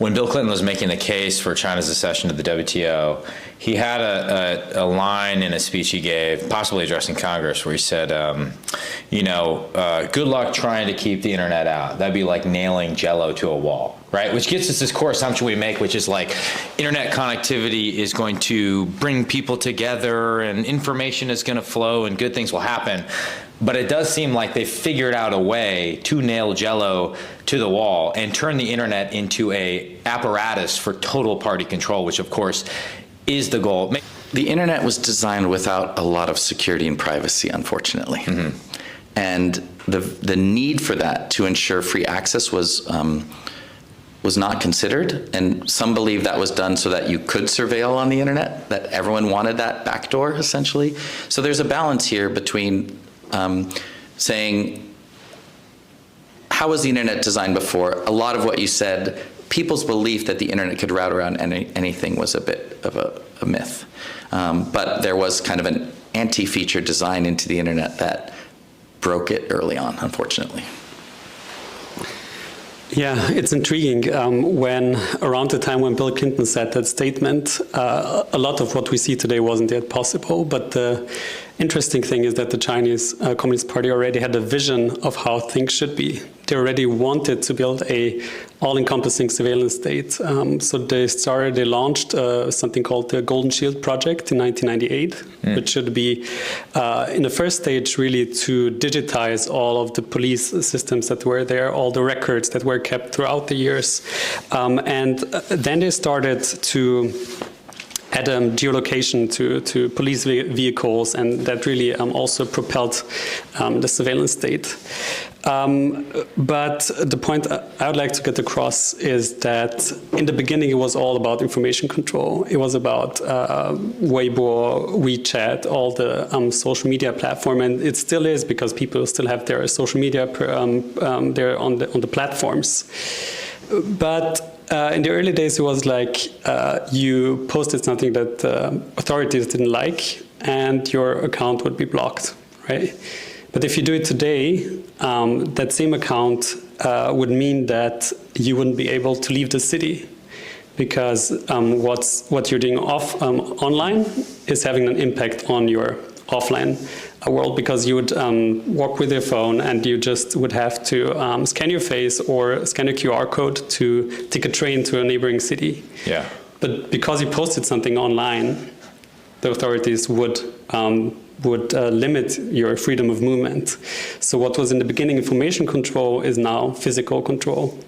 when Bill Clinton was making the case for China's accession to the WTO, he had a line in a speech he gave, possibly addressing Congress, where he said, good luck trying to keep the internet out. That'd be like nailing Jell-O to a wall, right? Which gets us this core assumption we make, which is like internet connectivity is going to bring people together and information is going to flow and good things will happen. But it does seem like they figured out a way to nail Jell-O to the wall and turn the internet into a apparatus for total party control, which of course is the goal. The internet was designed without a lot of security and privacy, unfortunately. Mm-hmm. And the need for that to ensure free access was not considered, and some believe that was done so that you could surveil on the internet, that everyone wanted that backdoor, essentially. So there's a balance here between saying, how was the internet designed before? A lot of what you said, people's belief that the internet could route around anything was a bit of a myth. But there was kind of an anti-feature design into the internet that broke it early on, unfortunately. Yeah, it's intriguing. When around the time when Bill Clinton said that statement, a lot of what we see today wasn't yet possible. But the interesting thing is that the Chinese Communist Party already had a vision of how things should be. They already wanted to build a all-encompassing surveillance state. So they launched something called the Golden Shield Project in 1998, which should be, in the first stage, really to digitize all of the police systems that were there, all the records that were kept throughout the years. And then they started to add geolocation to police vehicles, and that really also propelled the surveillance state. But the point I would like to get across is that in the beginning it was all about information control. It was about Weibo, WeChat, all the social media platform, and it still is, because people still have their social media there on the platforms. But in the early days, it was like you posted something that authorities didn't like, and your account would be blocked, right? But if you do it today, that same account would mean that you wouldn't be able to leave the city, because what you're doing online is having an impact on your offline world, because you would walk with your phone and you just would have to scan your face or scan a QR code to take a train to a neighboring city. Yeah. But because you posted something online, the authorities would limit your freedom of movement. So what was in the beginning information control is now physical control.